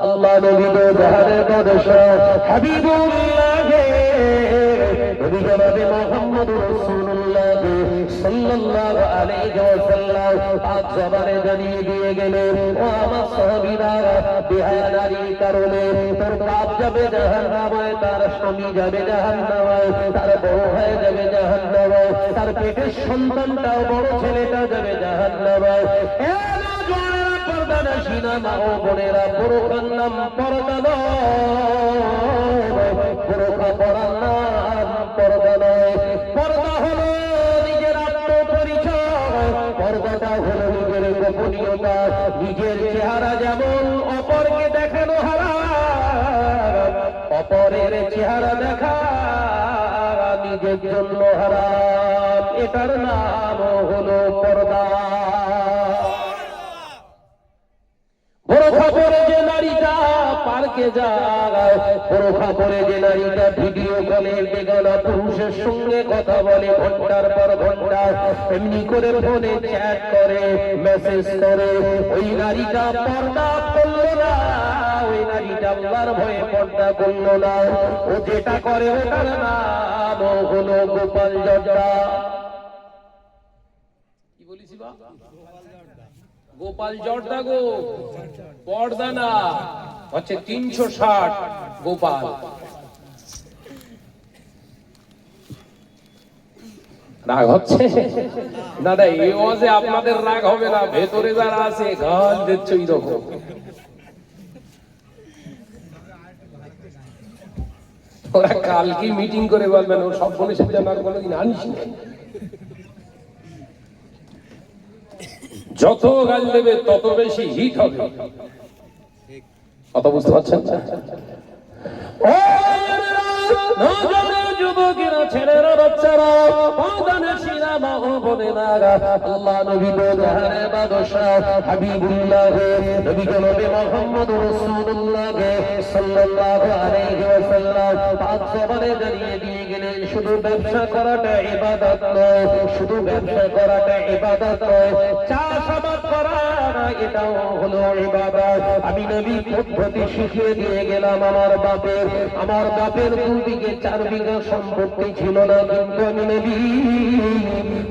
আল্লাহ নবী তো জাহানের বাদশাহ হাবিবুল্লাহ নবী জনাবে মুহাম্মদুর রাসূলুল্লাহ সাল্লাল্লাহু আলাইহি ওয়াসাল্লাম আজ জবানে জানিয়ে দিয়ে গেলেন, ও আমার সাহাবীরা, বেহায়ার কারণে তোর বাপ যাবে জাহান্নামে, তার স্বামী যাবে জাহান্নামে, তার বড় ভাই যাবে জাহান্নামে, তার পেটের সন্তানটাও বড় ছেলেটা যাবে জাহান্নামে। পর্দানাশীনা মা ও বোনেরা, বোরখার নাম পর্দা নয়, বোরখা পরার নাম পর্দা নয়। পর্দা হলো নিজের আত্মপরিচয়, পর্দাটা হলো নিজের গোপনীয়তা, নিজের চেহারা যেমন অপরকে দেখানো হারাম, অপরের চেহারা দেখা নিজের জন্য হারাম। এটার নাম হলো পর্দা। বোরখা পরে যে নারীটা পার্কে যায়, বোরখা পরে যে নারীটা ভিডিও কলে বেগানা পুরুষের সঙ্গে কথা বলে ঘন্টার পর ঘন্টা, এমনি করে ফোনে চ্যাট করে, মেসেজ করে, ওই নারীটা পর্দা করলো না, ওই নারীটা আল্লাহর ভয়ে পর্দা করলো না। ও যেটা করে ওটার নাম হলো গোপাল জর্দা। কি বলিস বা? গোপাল জর্দা গো, পর্দা না, হচ্ছে 360 গোপাল। রাগ হচ্ছে দাদা? এই ওয়াজে আপনাদের রাগ হবে না, ভেতরে যারা আছে গাল দিচ্ছে ওই রকম। ওরা কালকে মিটিং করে বলবেন ও সব বলে সেটা না কোনোদিন আনিস না। যত গাল দেবে তত বেশি হিট হবে, কথা বুঝতে পারছেন? যুবকেরা, ছেলেরা, বাচ্চারা, পর্দানাশীরা মা ও বোনেরা, আল্লাহ নবী তো জাহানের বাদশাহ হাবিবুল্লাহ নবী জনাবে মুহাম্মদুর রাসূলুল্লাহ সাল্লাল্লাহু আলাইহি ওয়াসাল্লাম পাঁচ জবানে জানিয়ে দিয়ে গেলেন, শুধু ব্যবসা করাটা ইবাদত নয়, শুধু ব্যবসা করাটা ইবাদত নয়, চাষাবাদ করা এটাও হলো ইবাদত। আমি নবী পদ্ধতি শিখিয়ে দিয়ে গেলাম আমার বাপের। আমার বাপের 2 বিঘে 4 বিঘা সম্পত্তি ছিল না, কিন্তু আমি নবী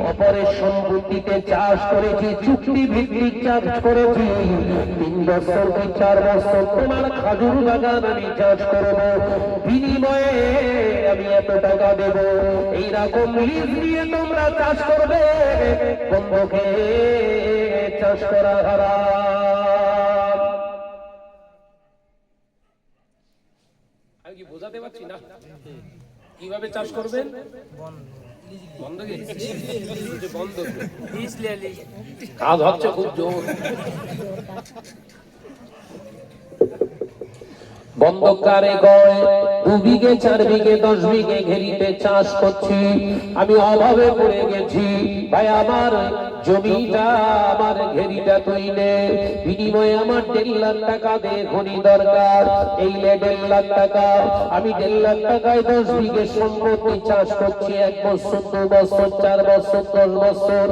অপরের সম্পত্তিতে চাষ করেছি, চুক্তি ভিত্তিক চাষ করেছি। 3 বছর কি 4 বছর তোমার খাজুর বাগান আমি চাষ করব, বিনিময়ে আমি এত টাকা দেব, এইরকম লিজ নিয়ে তোমরা চাষ করবে। বন্ধকে চাষ করা হারাম। আমি কি বোঝাতে পারছি না? কিভাবে চাষ করবেন? কাজ হচ্ছে খুব জোর। বন্ধকারে গয় 2 বিঘে 4 বিঘে 10 বিঘে ঘেরিতে চাষ করছি, আমি অভাবে পড়ে গেছি। ভাই আমার জমিটা, আমার ঘেরিটা তুই নে, বিনিময়ে আমার 1.5 লাখ টাকা দে, খনি দরকার। এই নে 1.5 লাখ টাকা। আমি 1.5 লাখ টাকায় 10 বিঘে সম্পত্তি চাষ করছি, 1 বছর 2 বছর 4 বছর 10 বছর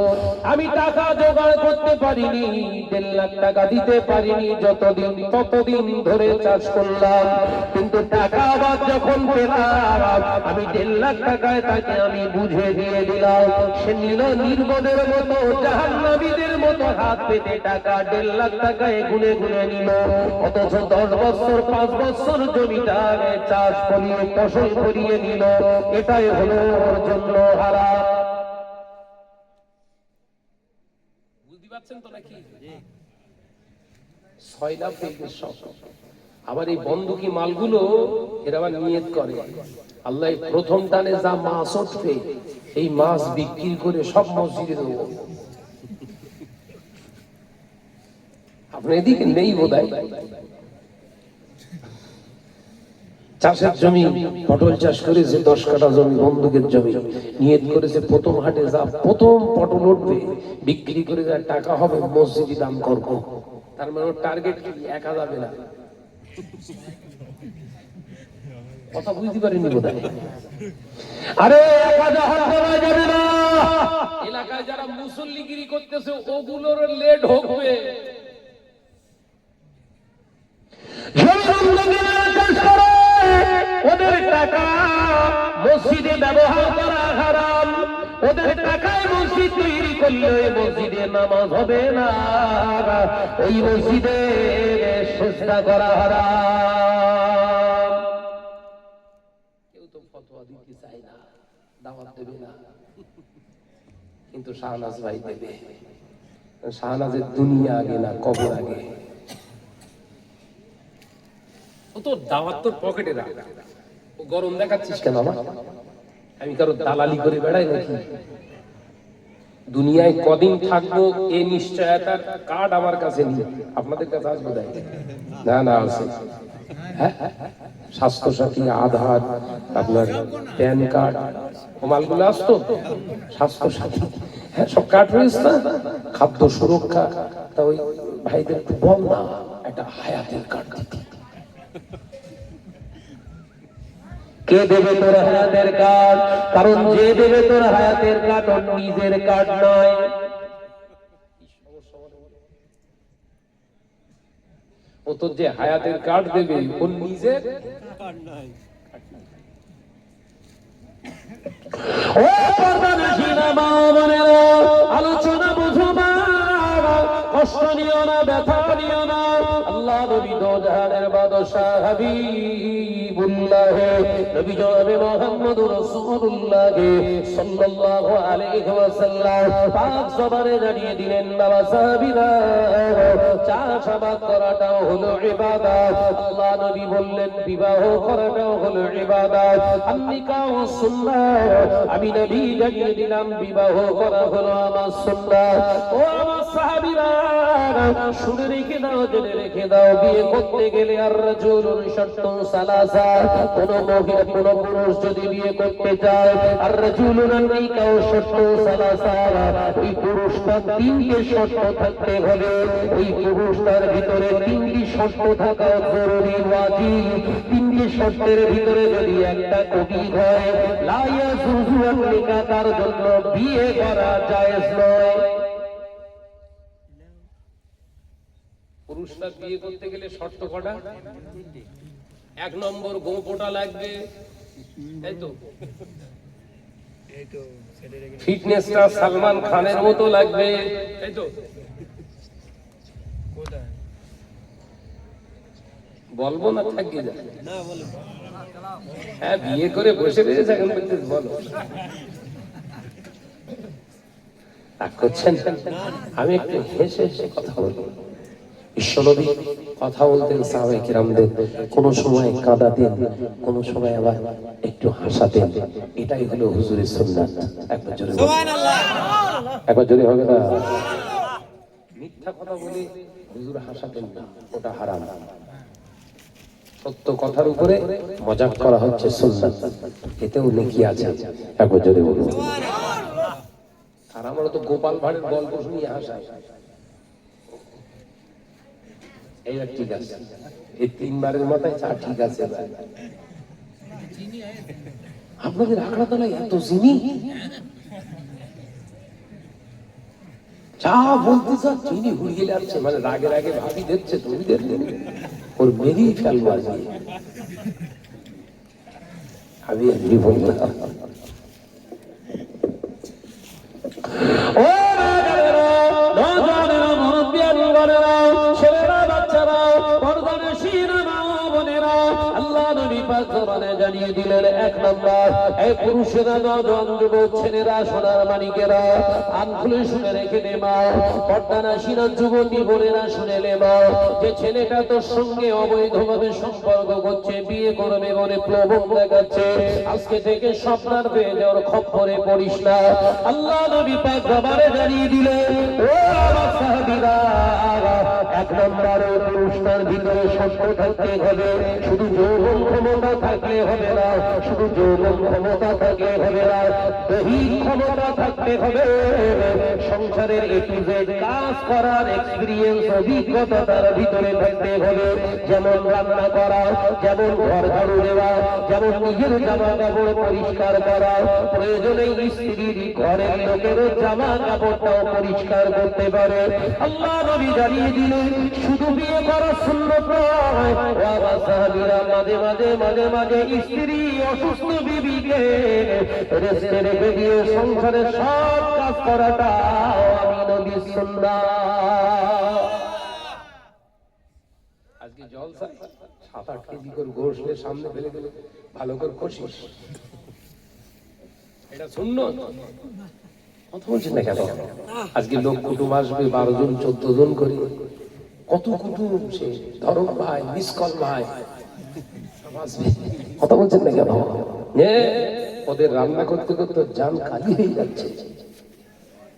আমি টাকা জোগাড় করতে পারিনি, 1.5 লাখ টাকা দিতে পারিনি। যতদিন ততদিন ধরে চাষ করলাম, কিন্তু টাকা আবার যখন পেলাম, আমি 1.5 লাখ টাকায় তাকে আমি বুঝে দিয়ে দিলাম। সে নিল নির্বোধের মতো, জাহান্নামীদের মতো হাত পেতে টাকা 1.5 লাখ টাকায় গুনে গুনে নিল। অথচ 10 বছর 5 বছর জমিটা চাষ করিয়ে ফসল করিয়ে নিল। এটাই হলো ওর জন্য হারাম। বুঝতে পারছেন তো নাকি? 6 লাখ সব। আবার এই বন্ধকি মালগুলো এরা আবার নিয়ত করে, আল্লাহ প্রথম টানে যা মাছ উঠবে এই মাছ বিক্রি করে সব মসজিদে দেবো। আপনার এদিকে নেই বোধহয়। চাষের জমি, পটল চাষ করেছে 10 কাঠা জমি, বন্ধুকের জমি, নিয়ত করেছে প্রথম হাটে যা প্রথম পটল উঠবে বিক্রি করে যা টাকা হবে মসজিদে দান করবো। তার মানে টার্গেট কি? 1,000 যাবে না। কথা বুঝতে পারিনি বোধহয়। আরে 1,000 দেওয়া যাবে না। এলাকায় যারা মুসল্লিগিরি করতেছে ওগুলোর লেট হবে। টাকা মসজিদে ব্যবহার করা হারাম, ওদের টাকায় মসজিদ তৈরি করলে ওই মসজিদে নামাজ হবে না, ওই মসজিদে সেজদা করা হারাম। কেউ তো ফতোয়া দিতে চায় না, দাওয়াত দেবে না, কিন্তু শাহনাজ ভাই দেবে। শাহনাজের দুনিয়া আগে না কবর আগে। ও তো দাওয়াত তোর পকেটে রাখ, ও গরম দেখাচ্ছিস কেন আমার? আমি কারো দালালি করে বেড়াই নাকি? দুনিয়ায় কদিন থাকবো এই নিশ্চয়তার কার্ড আমার কাছে নেই, আপনাদের কাছে আসবে তাই না? না আছে, হ্যাঁ, স্বাস্থ্য সাথী, আধার, আপনার প্যান কার্ড, ও মালগুলো আসতো, স্বাস্থ্য সাথী, হ্যাঁ সব কার্ড রয়েছে না, খাদ্য সুরক্ষা। তা ওই ভাইদের একটু বল না একটা হায়াতের কার্ড দিতে। কে দেবে তোর হায়াতের কার্ড? কারণ যে দেবে তোর হায়াতের কার্ড ওর নিজের কার্ড নয়। ও তো যে হায়াতের কার্ড দেবে ওর নিজের কার্ড নয়। ও পর্দানশীলা মা বোনেরা, আলোচনা বুঝো মা, কষ্ট নিও না, ব্যথা নিও না। আল্লাহ নবী দো জাহানের বাদশাহ হাবিবুল্লাহ নবী জনাবে মুহাম্মদুর রাসূলুল্লাহ সাল্লাল্লাহু আলাইহি ওয়াসাল্লাম পাক জবানে জানিয়ে দিলেন, বাবা সাহাবীরা, চাষাবাদ করাটাও হলো ইবাদত। আল্লাহ নবী বললেন বিবাহ করাটাও হলো ইবাদত। নিকাহ সুন্নাহ, আমি নবী জানিয়ে দিলাম বিবাহ করা হলো আমার সুন্নাহ। ও আমার সাহাবীরা, শুনে রেখে দাও, জেনে রেখে দাও, বিয়ে করতে গেলে আর রাজুলুন শারতুন সালাসা, কোন মহিলা কোন পুরুষ যদি বিয়ে করতে চায়, আর রাজুলুন নিকাহ শারতুন সালাসা, ওই পুরুষটার তিনটে শর্ত থাকতে হবে, ওই পুরুষটার ভিতরে তিনটি শর্ত থাকা জরুরি, ওয়াজিব। তিনটি শর্তের ভিতরে যদি একটা কবি হয়, লা ইয়াজুজু নিকাহ, তার জন্য বিয়ে করা জায়েজ নয়। পুরুষরা বিয়ে করতে গেলে শর্ত কটা? এক নম্বর গোপোটা লাগবে, তাই তো? ফিটনেসটা সালমান খানের মতো লাগবে, তাই তো? বলবো না থাকি যা, হ্যাঁ বিয়ে করে বসে রয়েছে এখন বলতেছ, বলো রাগ করছেন? আমি একটু হেসে হেসে কথা বলবো। বিশ্বনবী কথা বলতেন সাহাবায়ে কিরামদের, কোন সময় কাঁদাতেন, কোন সময় আবার একটু হাসাতেন। এটাই হলো হুজুরের সুন্নাত। একবার জোরে সুবহানাল্লাহ, একবার জোরে হবে না? মিথ্যা কথা বলে হুজুর হাসাতেন না, ওটা হারাম। সত্য কথার উপরে মজাক করা হচ্ছে সুন্নাত, এতেও নেকি আছে। একবার জোরে বলুন সুবহানাল্লাহ। আর আমরা তো গোপাল ভাঁড়ের গল্প শুনিয়ে হাসাই, এইবার ঠিক আছে, এই তিনবারের মাথায় চা ঠিক আছে। আপনাদের আখড়াতলায় এত চিনি, চা বলতে চা চিনি হুড়িয়ে যাচ্ছে, মানে রাগে রাগে ভাবি দিচ্ছে, তুমি দেখলে ওর মেরেই ফেলবো আজকে। আমি এমনি বললাম, জানিয়ে দিলেন এক নম্বর, এই পুরুষেরা, নওজোয়ান যুবক ছেলেরা, সোনার মানিকেরা, আন খুলে শুনে রেখে নে মা, পর্দানাশীরা যুবতী বোনেরা শুনে নে মা, যে ছেলেটা তোর সঙ্গে অবৈধভাবে সম্পর্ক করছে, বিয়ে করবে বলে প্রলোভন দেখাচ্ছে, আজকে থেকে সাবধান হয়ে যাওয়ার খপ্পরে পড়িস না। আল্লাহ নবী পাক জবানে জানিয়ে দিলেন, ও আমার সাহাবীরা, এক নম্বর পুরুষটার ভিতরে সত্য থাকতে হবে, শুধু যৌবন ক্ষমতা থাকলে হবে না, শুধু যৌবন ক্ষমতা থাকলে হবে না, দৈহিক ক্ষমতা থাকতে হবে, সংসারের এ টু জেড কাজ করার এক্সপেরিয়েন্স, অভিজ্ঞতা তার ভিতরে থাকতে হবে, যেমন রান্না করা, যেমন ঘর ঝাড়ু দেওয়া, যেমন নিজের জামা কাপড় পরিষ্কার করা, প্রয়োজনে স্ত্রীর ঘরের লোকেরও জামা কাপড়টাও পরিষ্কার করতে পারে। আল্লাহ নবী জানিয়ে দিলেন, শুধু বিয়ে করা সুন্নাত নয়, ওয়া সাহাবীরা, মা মাঝে মাঝে মাঝে মাঝে স্ত্রী অসুস্থ বিবিকে রেস্টে রেখে দিয়ে সংসারের সব কাজ করাটা আমি নবীর সুন্নাহ। আজকে জলসা 7-8 কেজি করে গোশত সামনে ফেলে গেলে ভালো করে কষিস, এটা সুন্নাত। কথা বলছেন না কেন? আজকে লোক কুটুম আসবে 12 জন 14 জন করে, কত কুটুম, সে ধরম ভাই, মিসকল ভাই আসবে। কথা বলছেন না কেন? ওদের রান্না করতে করতে জান খালি হয়ে যাচ্ছে।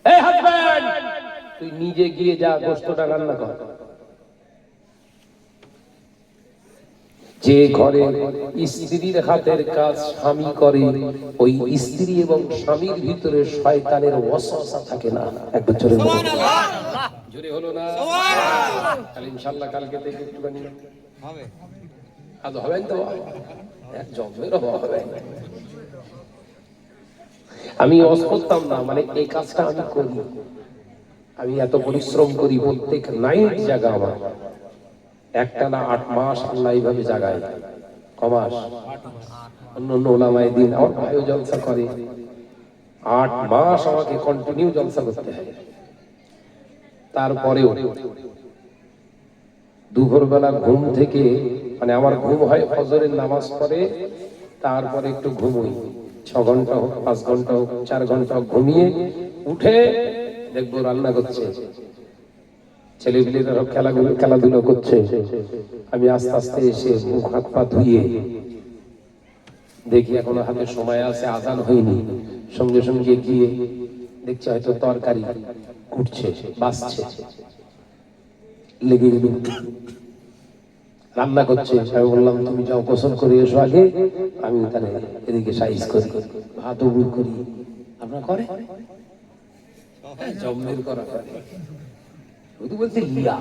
এই হাজবেন্ড, তুই নিজে গিয়ে যা গোশতটা রান্না কর। যে ঘরে স্ত্রীর হাতের কাজ স্বামী করে, ওই স্ত্রী এবং স্বামীর ভিতরে শয়তানের ওয়াসওয়াসা থাকে না। একবার জোরে সুবহানাল্লাহ। জোরে হলো না? তাহলে ইনশাআল্লাহ কালকে থেকে একটুখানি হবে। আজ হবে তো এক জমের হবে। আমি ওয়াজ করতাম না, মানে এই কাজটা আমি করি। আমি এত পরিশ্রম করি, প্রত্যেক নাইট জায়গা আমার একটানা 8 মাস আল্লাহ এইভাবে জাগায়। কমাস অন্য অন্য ওলামায়ে দ্বীন, আমার ভাইও জলসা করে, 8 মাস আমাকে কন্টিনিউ জলসা করতে হয়। তারপরেও দুপুরবেলা ঘুম থেকে, মানে আমার ঘুম হয় ফজরের নামাজ পড়ে, তারপরে একটু ঘুমোই, 6 ঘন্টা হোক, 5 ঘন্টা হোক, 4 ঘন্টা হোক, ঘুমিয়ে উঠে দেখবো রান্না করছে, ছেলেপিলেরা খেলাধুলো করছে। আমি আস্তে আস্তে এসে মুখ হাত পা ধুয়ে দেখি এখনো হাতে সময় আছে, আজান হয়নি। সঙ্গে সঙ্গে গিয়ে দেখছি হয়তো তরকারি উঠছে, বাসছে, লেগে গেল, রান্না করছে। আমি বললাম তুমি যাও গোসল করে এসো আগে, আমি তাহলে এদিকে সাইজ করি, ভাত উবুর করি। আপনার করে জম্মের করা করে, শুধু বলছে লিয়া।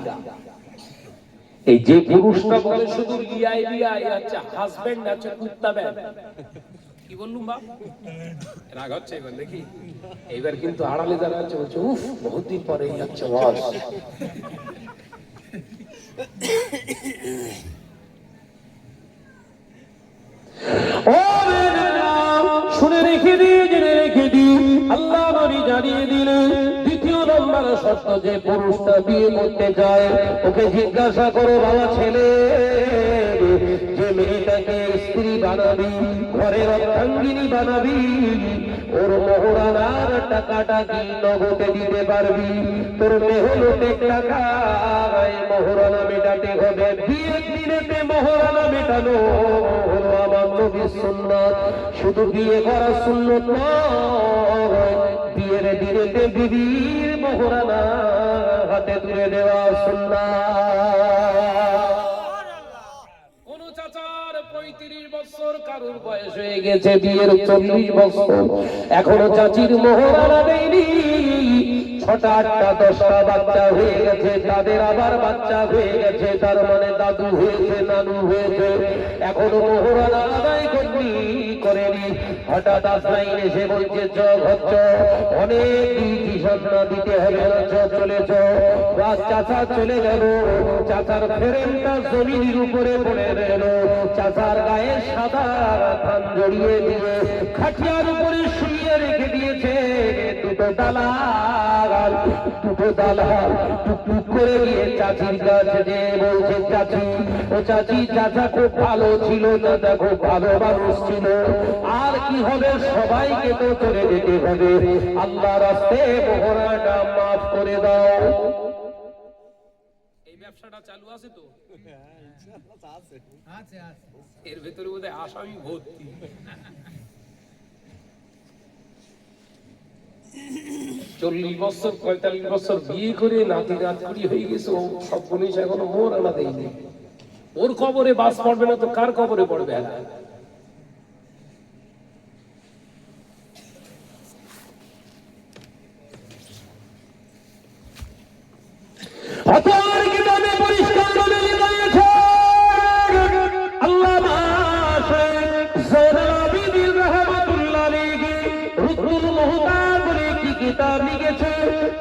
এই যে পুরুষটা বলে শুধু লিয়াই লিয়াই, আচ্ছা হাজবেন্ড আছে কুত্তা ব্যাগ। কি বললুম বাপ, রাগ হচ্ছে এবার দেখি। এইবার কিন্তু আড়ালে যারা আছে বলছে উফ বহুত দিন পরে এই হচ্ছে ওয়াজ। শুনে রেখে দিই, জেনে রেখে দিই, আল্লাহ নবী জানিয়ে দিলেন দ্বিতীয় নম্বর শর্ত, যে পুরুষটা বিয়ে করতে চায় ওকে জিজ্ঞাসা করো, বাবা ছেলে, যে মেয়েটাকে স্ত্রী বানাবি, ঘরের অর্ধাঙ্গিনী বানাবি, ওর মোহরানার টাকাটা কি নগদে দিতে পারবি? তোর মেহনতের টাকা মোহরানা মেটাতে হবে। বিয়ের দিনেতে মোহরানা মেটানো হলো আমার নবীর সুন্নাত। শুধু বিয়ে করা সুন্নাত নয়, বিয়ের দিনেতে বিবির মোহরানা হাতে তুলে দেওয়া সুন্নাত। 35 বছর, কারোর বয়স হয়ে গেছে বিয়ের 40 বছর, এখনো চাচির মোহরানা দেয়নি। 6টা 8টা 10টা বাচ্চা হয়ে গেছে, তাদের আবার বাচ্চা হয়ে গেছে, তার মানে দাদু হয়েছে, নানু হয়েছে, এখনো মোহরানা আদায় করেনি। হঠাৎ আসলাইন এসে বলছে চ ঘচ্চ, অনেক হিসাব না দিতে হবে না, চলে চাচা চলে গেল। চাচার ফেরেনটা জমিনের উপরে পড়ে গেল, চাচার গায়ে সাদা ধান জড়িয়ে দিয়ে খাটিয়ার উপরে শুইয়ে রেখে দিয়েছে। দুটো দালাল টুকটুক করে গিয়ে চাচির কাছে যে বলছে চাচি, ও চাচি, চাচা খুব ভালো ছিল, চাচা খুব ভালো মানুষ ছিল, আর কি হবে, সবাইকে তো চলে যেতে হবে, আল্লাহ রাস্তায় মোহরাটা মাফ করে দাও। এই ব্যবসাটা চালু আছে তো? এর ভেতরে বোধহয় আসামি ভর্তি। 40 বছর 45 বছর বিয়ে করে নাতি নাতকুড়ি হয়ে গেছে, ও সব জিনিস এখনো মোহরানা দেয়নি। ওর কবরে বাস পড়বে না তো কার কবরে পড়বে?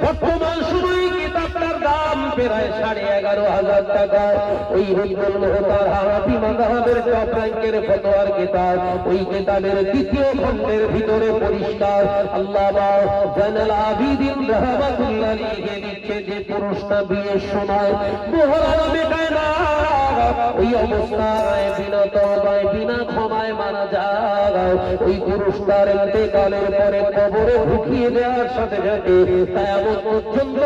বর্তমান সময়ে কিতাবটার দাম প্রায় 11,500 টাকা। ওই রুহুল মুহতার হানাফি মাযহাবের টপ র্যাঙ্কের ফতোয়ার কিতাব, ওই কিতাবের দ্বিতীয় খণ্ডের ভিতরে পরিষ্কার আল্লামা জালাল আবিদিন রাহমাতুল্লাহ আলাইহি লিখে যে পুরুষটা বিয়ের সময় মোহরানা মেটায় না, ওই অবস্থায় বিনা তওবায় বিনা ক্ষমায় মারা যায়, ওই পুরুষটার ইন্তেকালের পরে কবরে ঢুকিয়ে দেওয়ার সাথে সাথে কিয়ামত পর্যন্ত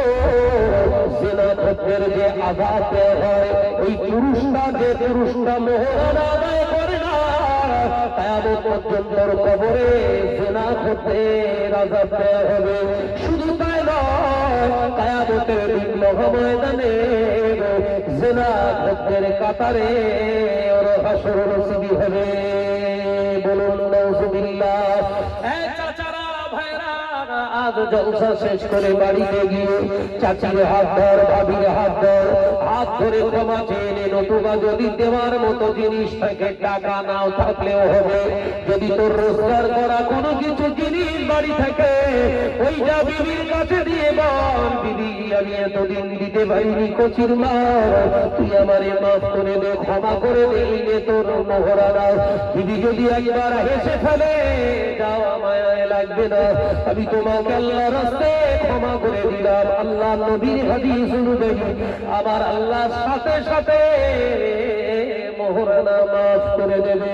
জিনা খতের যে আযাব দেওয়া হয়, ওই পুরুষটা মোহরানা আদায় করে না, কিয়ামত পর্যন্ত কবরে জিনা খতের আযাব দেওয়া হবে। শুধু তাই নয়, কিয়ামতের দিন মহাময়দানে জিনা খতের কাতারে ওর হাসর নসিবি হবে। বলুন নাউযুবিল্লাহ। চাচারা ভাইরা, আজ জলসা শেষ করে বাড়িতে গিয়ে চাচির হাত ধর, ভাবির হাত ধর, হাত ধরে ক্ষমা চেয়ে নে। নতুবা যদি দেওয়ার মতো জিনিস থাকে, টাকা নাও থাকলেও হবে, যদি তোর রোজগার করা কোনো কিছু জিনিস বাড়ি থাকে, ওইটা বিবির কাছে দিয়ে বল, বিবি আমি এতদিন দিতে পারিনি, কচির মা তুই আমারে মাফ করে দে, ক্ষমা করে দে, নে তোর মোহরানা। বিবি যদি একবার হেসে ফেলে, যাও আমায় লাগবে না, আমি তোমাকে আল্লাহর রাস্তায় ক্ষমা করে দিলাম। আল্লাহ নবীর হাদিস অনুযায়ী আমার আল্লাহর সাথে সাথে মোহরানা মাফ করে দেবে।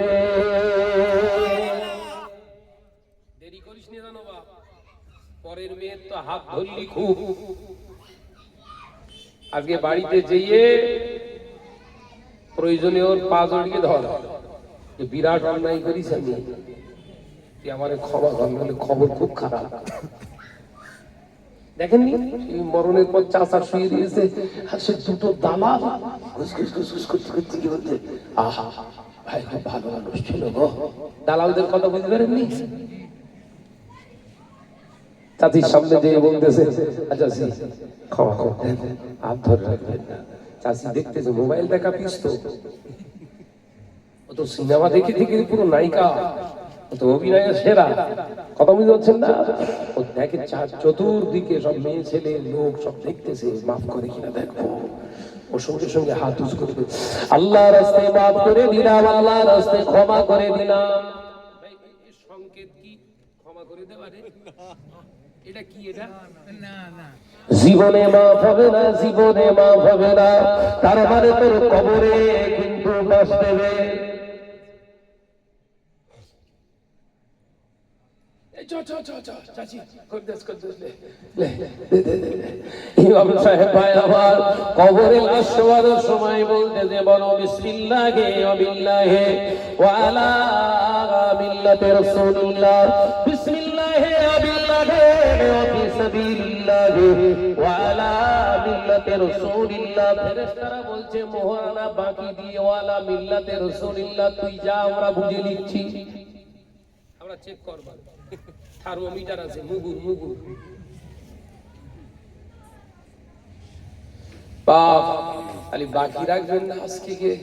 দেরি করিস নি জানো বাপ, পরের মেয়ের তো হাত ধরলি খুব। আজকে বাড়িতে যেয়ে প্রয়োজনে ওর পা জড়িয়ে ধর, বিরাট অন্যায় করিস আমি, আমার ক্ষমা কর, নাহলে খবর খুব খারাপ। দেখেননি মরণের পর চাচা শুয়ে দিয়েছে, আর সে দুটো দালাল করতে করতে কি বলতে, আহা ভাই খুব ভালো মানুষ ছিল গো। দালালদের কথা বুঝতে পারেননি? চাচির সামনে দিয়ে বলতেছে, আচ্ছা ক্ষমা করবেন, হাত ধরে রাখবেন না। চাচি দেখতেছে মোবাইল দেখা পিসতো, ও তো সিনেমা দেখে দেখে পুরো নায়িকা, তো অভিনয়ের সেরা, কথা বুঝতে পারছেন না? ও দেখে চতুর্দিকে সব মেয়ে ছেলে লোক সব দেখতেছে, মাফ করে কিনা দেখবো। ওর সঙ্গে সঙ্গে হাত উঁচু করে আল্লাহর রাস্তায় মাফ করে দিলাম, আল্লাহর রাস্তায় ক্ষমা করে দিলাম। সংকেত কি ক্ষমা করে দেওয়ারে? এটা কি? এটা জীবনে মাফ হবে না, জীবনে মাফ হবে না, তার মানে তোর কবরে কিন্তু বাস দেবে। ইমাম সাহেব ভাই আমার কবরে লাশ শোয়ানোর সময় বলতে যে বলো বিসমিল্লাহি ওয়া বিল্লাহি ওয়া আলা মিল্লাতি রাসূলিল্লাহ, বিসমিল্লাহি ওয়া বিল্লাহি ওয়া ফি সাবিলিল্লাহি ওয়া আলা মিল্লাতি রাসূলিল্লাহ। ফেরেশতারা বলছে মোহরানা বাকি দিয়ে ওয়া আলা মিল্লাতি রাসূলিল্লাহ, তুই যা, আমরা বুঝে নিচ্ছি, আমরা চেক করব। থার্মোমিটার আছে, মুগুর বাপ খালি বাকি রাখবেন না। আজকে গিয়ে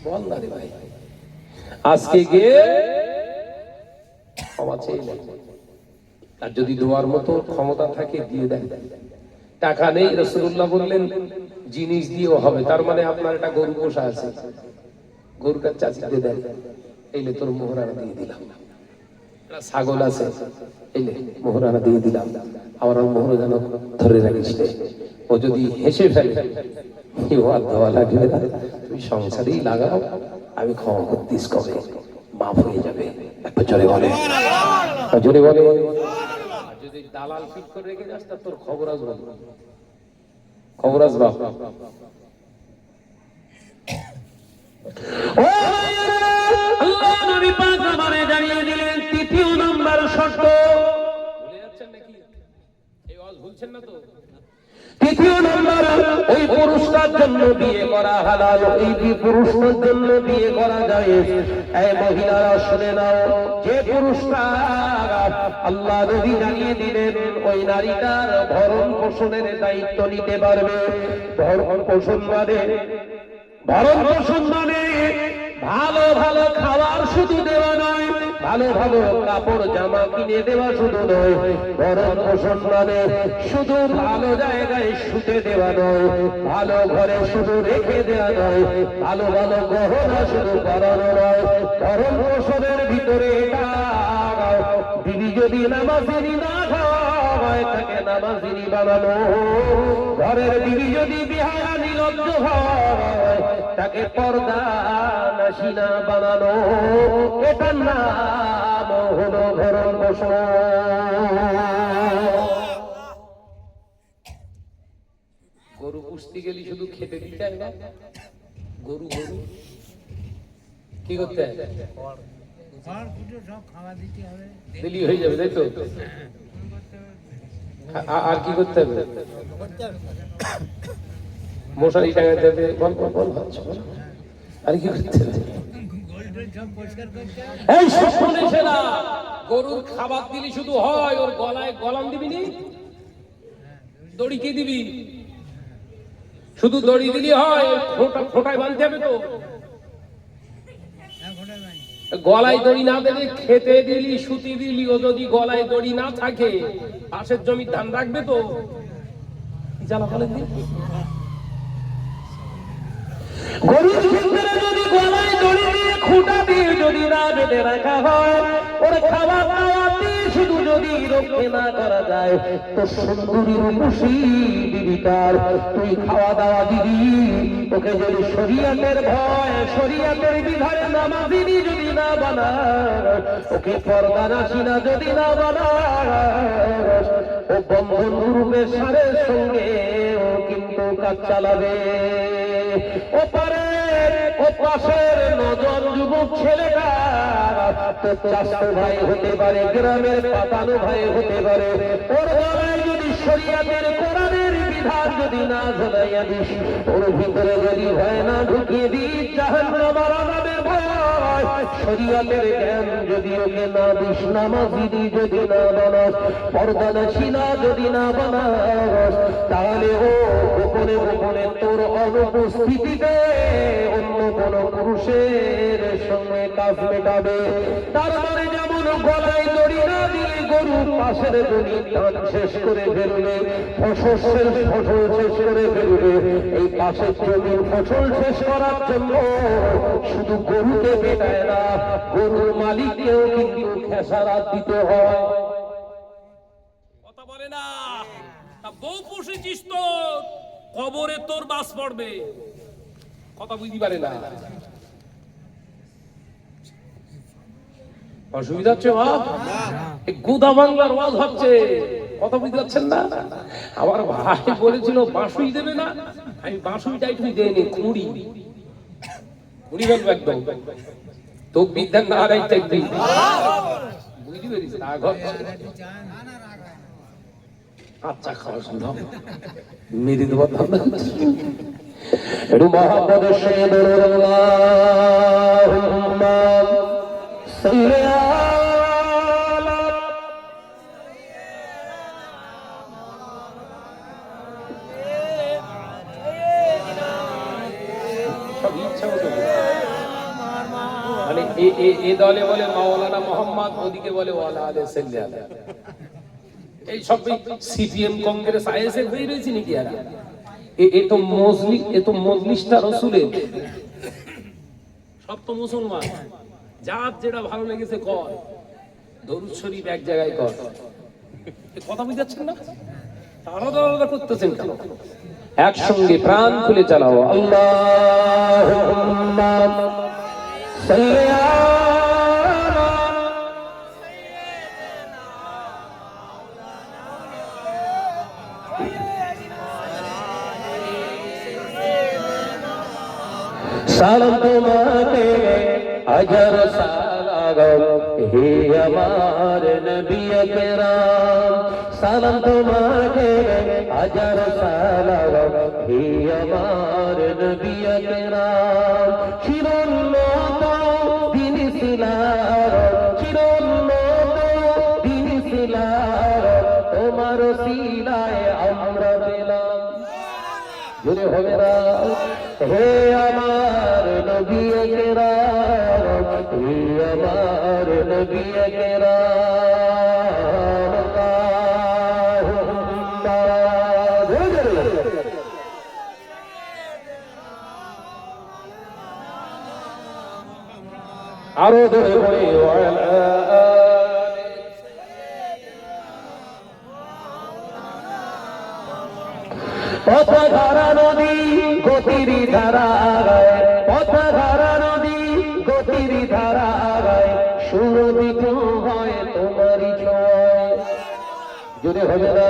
বল না রে ভাই, আজকে গিয়ে ক্ষমা চেয়ে নেন। আর যদি দেওয়ার মতো ক্ষমতা থাকে দিয়ে দেন। টাকা নেই, রাসূলুল্লাহ বললেন জিনিস দিয়েও হবে। তার মানে আপনার একটা গরু পোষা আছে, গরুটা চাচিতে দেন, এইলে তোর মোহরানা দিয়ে দিলাম। ছাগল আছে, এইলে মোহরানা দিয়ে দিলাম, আমার মোহরানা ধরে রাখিস। ও যদি হেসে ফেলে, দেওয়া লাগবে না, তুমি সংসারেই লাগাও, আমি ক্ষমা করতিস কবে, মাফ হয়ে যাবে। একটা জোরে বলে, জোরে বলে। যদি দালাল ফিট করে রেখে যাস, তোর খবর আসবে, খবর আসবে। আল্লাহ নবী পাক আমারে জানিয়ে দিলেন তৃতীয় নাম্বার শর্ত। ভুলে যাচ্ছেন নাকি? এই ওয়াজ ভুলছেন না তো? তৃতীয় নাম্বার, ওই পুরুষটার জন্য বিয়ে করা হালাল, ওই পুরুষটার জন্য বিয়ে করা জায়েজ। এই মহিলারা শুনে নাও, যে পুরুষটা আল্লাহ নবী জানিয়ে দিলেন ওই নারীটার ভরণ পোষণের দায়িত্ব নিতে পারবে। ভরণ পোষণ মানে ভালো ভালো খাবার শুধু দেওয়া নয়, ভালো ভালো ভালো কাপড় জামা কিনে দেওয়া শুধু নয়, বরং মুসলমানে শুধু ভালো জায়গায় শুতে দেওয়া নয়, ভালো ঘরে শুধু রেখে দেওয়া নয়, ভালো ভালো গহনা শুধু করানো নয়, বরং বছরের ভিতরে বিবি যদি নামাজিনী না হয় তাকে নামাজিনী বানানো, ঘরের বিবি যদি বিহায়া নির্লজ্জ হয় তাকে পর্দা নাশিনা বানানো। এটার নাম হলো ভরণ পোষণ। গরু পুষতে গেলে শুধু খেতে দিতে হয় না, গরু গরু কি করতে হয়, দিলি হয়ে যাবে, তাই তো? আর কি করতে হবে? মশারি টাঙাতে হবে, আর কি করতে হবে? এই সকলে সেনা গরুর খাবার দিলি শুধু হয়, ওর গলায় গলাম দিবি নি, দড়ি কি দিবি? শুধু দড়ি দিলি হয়? ফোঁটায় বাঁধতে হবে তো, গলায় দড়ি না দিলে খেতে দিলি সুতি দিলি, ও যদি গলায় দড়ি না থাকে পাশের জমি ধান রাখবে তো? গরুর ক্ষেত্রে যদি গলায় দড়ি দিয়ে খুঁটা দিয়ে যদি না বেঁধে রাখা হয়, ওর খাবার দাবার দিয়ে শুধু যদি রক্ষে না করা যায়, তো সুন্দরী রূপসী বিবিটার তুই খাওয়া দাওয়া দিবি, ওকে যদি শরিয়াতের ভয় শরিয়াতের বিধানে নামাজিনী যদি না বানাস, ওকে পর্দা নাশিনা যদি না বানাস, ও বন্ধন রূপের সারের সঙ্গে ও কিন্তু কাজ চালাবে। ও পারে ও পাশের নজন যুবক ছেলেটা তো চাচাতো ভাই হতে পারে, গ্রামের পাতানো ভাই হতে পারে, ওর গলায় যদি শরিয়াতের কোরআনের বিধান যদি না জানাইয়া দিস, ওর ভিতরে যদি ভয় না ঢুকিয়ে দিস, জাহান্নামের আযাবের ভয় শরিয়াতের জ্ঞান যদি ওকে না দিস, নামাজিনী যদি না বানাস, পর্দা নাশিনা যদি না বানাস, তাহলে ও গোপনে গোপনে তোর অনুপস্থিতিতে অন্য কোন পুরুষের সঙ্গে কাজ মেটাবে। তার মানে যেমন গলায় দড়ি না দিয়ে গরু পাশের জমি ধান শেষ করে ফেলবে, ফসল শেষ করে ফেলবে, এই পাশের জমির ফসল শেষ করার জন্য শুধু গরুকে মেটায় না, গরুর মালিককেও কিন্তু খেসারাত দিতে হয়। কথা বলে না, বউ পুষেছিস তো কবরে তোর বাস পড়বে, কথা বুঝতে পারে না, অসুবিধা হচ্ছে মা? গোদা বাংলার ওয়াজ হচ্ছে, কথা বুঝতে পারছেন না? আমার ভাই বলেছিল বাঁশুই দেবে না, আমি বাঁশুইটাই তুই দেয়নি, কুড়ি ফেলবো একদম, তো বিদ্যার না রাই থাকবি, বুঝতে পারিস? রাগ হচ্ছে, আচ্ছা খাওয়া শুনলাম মেরে দেবো, একটু মহাপদের সঙ্গে বলুন আল্লাহুম্মা সাল্লি আলা সব ইচ্ছা মতো, মানে এ দলে বলে মাওলানা মোহাম্মদ, ওদিকে বলে ওয়ালা আলে সাল্লি আলা, এই সব সিপিএম কংগ্রেস আইএসএফ হয়ে রয়েছে নাকি? আর এ তো মজলিসটা রসুলের, সব তো মুসলমান, যার যেটা ভালো লেগেছে কর, দরুদ শরীফ এক জায়গায় কর, কথা বুঝাচ্ছেন না? আলাদা আলাদা করতেছেন কেন? একসঙ্গে প্রাণ খুলে চালাও, আল্লাহুম্মা সাল্লি আলা সালাম তোমাকে হাজার সালাম হে আমার নবী আকরাম, সালাম তোমাকে হাজার সালাম হে আমার নবী আকরাম, চিরোন্নত দিন সিলার, চিরোন্নত দিন সিলার, তোমার সিলায় আমরা পেলাম, জোরে হবে না? হে আমার নবী আকরাম, হে আমার নবী একরাম আল্লাহুম্মা আরো ধরে পড়ে পথধারা নদী গতির ধারায় পথধারা নদী গতির ধারায় সুরভিত হয় তোমারই ছোঁয়ায় জুড়ে হবে না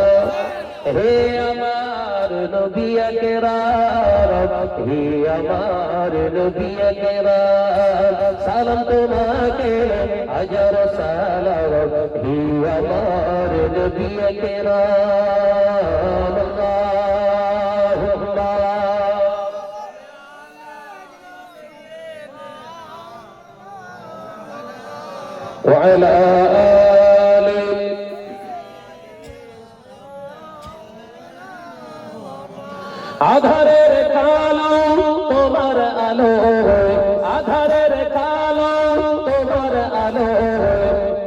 হে আমার নবী একরাম হে আমার নবী একরাম সালাম তোমাকে হাজার সালাম হে আমার নবী একরাম আল্লাহুম্মা ওয়া আলা আলিহি আধারের কালো তোমার আলো আধারের কালো তোমার আলো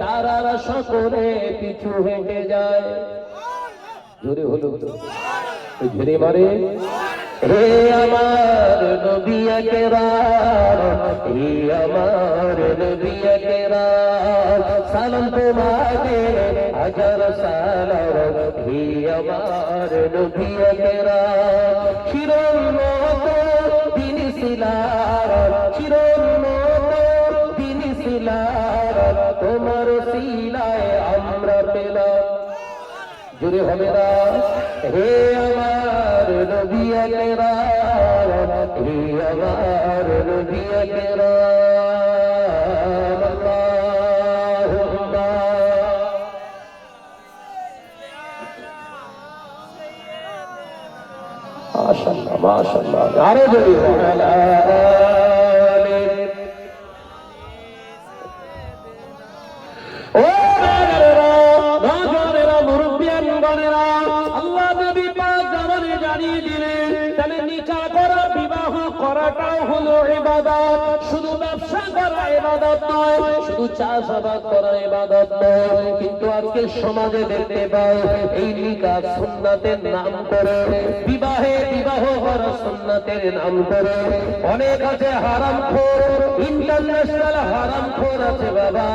তারারা সকলে পিছু হেঁটে যায় জোরে হলো ঝেড়ে মারে হে আমার নবী একরাম হে আমার নবী একরাম সালাম তোমাকে হাজার সালাম হে আমার নবী একরাম চিরোন্নত দিন সিলার চিরোন্নত দিন সিলার তোমার সিলায় আমরা পেলাম জুড়ে হবে না হে আমার নবী একরাম হে আমার নবী একরাম আল্লাহুম্মা মাশাআল্লাহ মাশাআল্লাহ আরো জোরে ওয়ালা আলিহি ও আল্লাহ নবী পাক জামানে জানিয়ে দিলেন তাহলে নিকাহ করা বিবাহ করাটাও হলো ইবাদত শুধু ব্যবসা করা ইবাদত নয় শুধু চাষাবাদ করা ইবাদত নয় কিন্তু আজকে সমাজে দেখতে পাই এই নিকাহ সুন্নাতের নাম করে বিবাহ করা সুন্নাতের নাম করে অনেক আছে হারামখোর ইন্টারন্যাশনাল হারামখোর আছে বাবা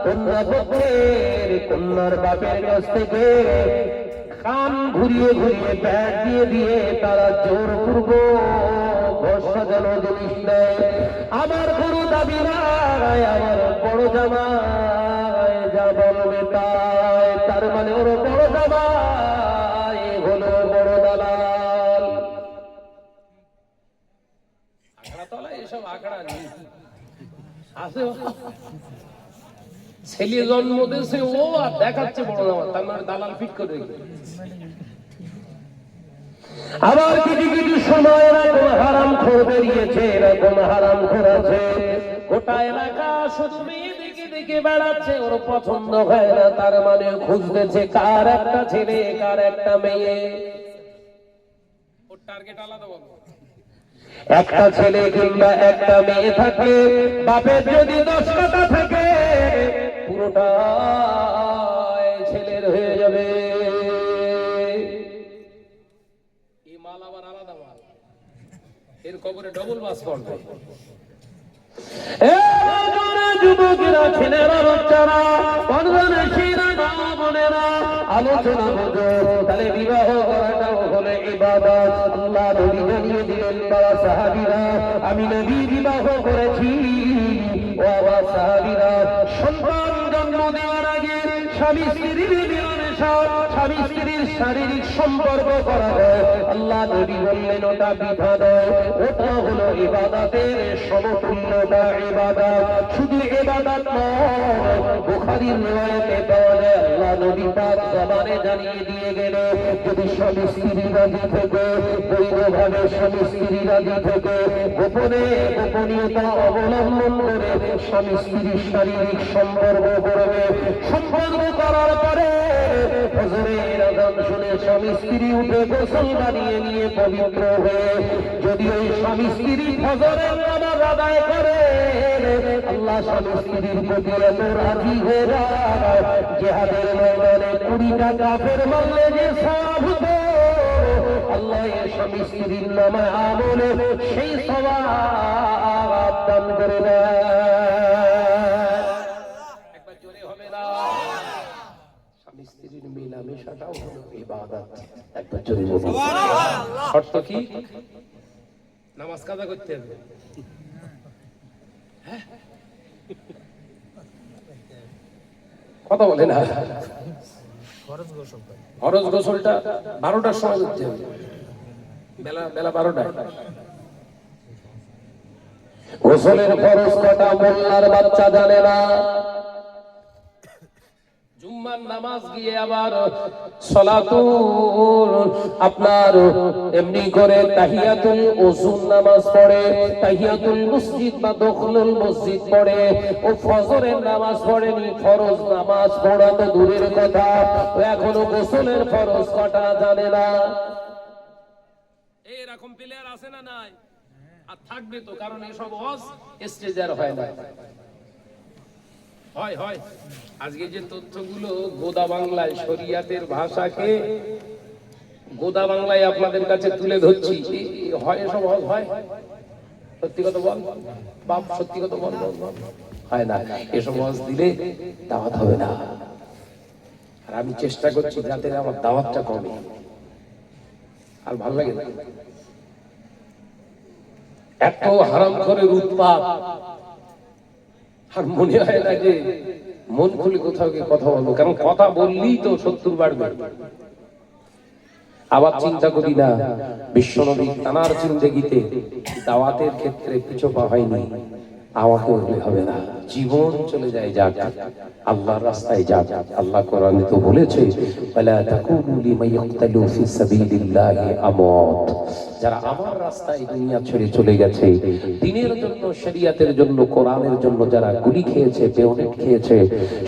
কন্যা পক্ষের কন্যার বাপের কাছ থেকে কান ঘুরিয়ে ঘুরিয়ে ব্যাগ দিয়ে দিয়ে তারা জোর পূর্ব ভরসা যেন জিনিস নেয় আমার গুরু দাবি নাই আমার বড় জামাই যা বলবে তাই তার মানে ওর বড় জামাই হলো বড় দালাল আখড়া তলা এসব আখড়া নেই আছে ছেলে জন্ম দিয়েছে ও আর দেখাচ্ছে বড় জামাই তার মানে দালাল ফিট করে আবার কিছু কিছু সময় এরকম হারাম খোর বেরিয়েছে এরকম হারাম খোর আছে গোটা এলাকা শুধু মেয়ে দেখে দেখে বেড়াচ্ছে ওর পছন্দ হয় না তার মানে খুঁজতেছে কার একটা ছেলে কার একটা মেয়ে ওর টার্গেট আলাদা বলো একটা ছেলে কিংবা একটা মেয়ে থাকলে বাপের যদি 10 কাঠা থাকে পুরোটা ছেলের হয়ে যাবে এই মাল আবার আলাদা মাল এর কবরে ডবল বাস পড়বে যুবকেরা ছেলেরা বাচ্চারা বোনেরা আলোচনা বোঝো তাহলে বিবাহ করাটাও হলে ইবাদত আল্লাহ নবী জানিয়ে দিলেন বাবা সাহাবীরা আমি নবী বিবাহ করেছি ও বাবা সাহাবীরা সন্তান জন্ম দেওয়ার আগে স্বামী স্ত্রীর মিলনসার স্বামী স্ত্রীর শারীরিক সম্পর্ক করা হয় আল্লাহ নবী বললেন ওটা বিধান ওটা হলো ইবাদতের সমতুল্যতা ইবাদত শুধু ইবাদত নয় বুখারীর riwayate পাওয়া যায় আল্লাহ নবী পাক জবানে জানিয়ে দিয়ে গেল যদি স্বামী স্ত্রী রাজি থেকে বৈধভাবে স্বামী স্ত্রী রাজি থেকে গোপনে গোপনীয়তা অবলম্বন করে স্বামী স্ত্রীর শারীরিক সম্পর্ক করবে সম্পর্ক করার পরে ফজরের আযান শুনে স্বামী স্ত্রী উঠে গোসল বানিয়ে নিয়ে পবিত্র হয়ে যদি ওই স্বামী স্ত্রী ফজরের নামাজ আদায় করে আল্লাহ স্বামী স্ত্রীর প্রতি এত রাজি হয়ে যায়, জিহাদের ময়দানে 20টা কাফের মারলে যে সওয়াব হতো, আল্লাহ এর স্বামী স্ত্রীর নামে আমলে সেই সওয়াব দান করে দেয়। একবার জোরে হবে না? স্বামী স্ত্রীর মেলামেশাটাও হলো ইবাদত। একবার জোরে বলুন সুবহানাল্লাহ। শর্ত কি? নামাজ কাজা করতে হবে। কথা বলে না। ফরজ গোসলটা 12টার সময় করতে হবে, বেলা 12টায়। গোসলের ফরজ কটা মোল্লার বাচ্চা জানে না। জুম্মার নামাজ গিয়ে আবার সালাতুল আপনার এমনি করে তাহিয়াতুল ওযু নামাজ পড়ে, তাহিয়াতুল মসজিদ বা দখলুল মসজিদ পড়ে, ও ফজরের নামাজ পড়েনি, ফরজ নামাজ পড়া তো দূরের কথা, ও এখনো গোসলের ফরজ কটা জানে না। এরকম প্লেয়ার আছে না নাই? আর থাকবে তো, কারণ এসব ওয়াজ স্টেজার হয় না। হয় হয় আজকে যে তথ্যগুলো গোদা বাংলায় শরিয়াতের ভাষাকে গোদা বাংলায় আপনাদের কাছে তুলে ধরছি, হয় এসব হয়? সত্যি কথা বল বাপ, সত্যি কথা বল। হয় না, এসব ওয়াজ দিলে দাওয়াত হবে না। আর আমি চেষ্টা করছি যাতে আমার দাওয়াতটা কমে, আর ভালো লাগে না। এত হারামখোরের উৎপাত, আর মনে হয় না যে মন খুলে কোথাও গিয়ে কথা বলবো, কারণ কথা বললেই তো 70 বাড়বে। আবার চিন্তা করি না, বিশ্বনবী তানার জিন্দেগিতে দাওয়াতের ক্ষেত্রে পিছু পা হয়নি, আমাকে হলে হবে না। জীবন চলে যায় যাক, আল্লাহর রাস্তায় যাক। আল্লাহ কোরআনে তো বলেছে, ওয়ালা তাকুনু লিমান ইয়াকতালু ফি সাবিলিল্লাহি আমওয়াত। যারা আমার রাস্তায় দুনিয়া ছেড়ে চলে গেছে, দ্বীনের জন্য, শরিয়াতের জন্য, কোরআনের জন্য যারা গুলি খেয়েছে, বেয়নেট খেয়েছে,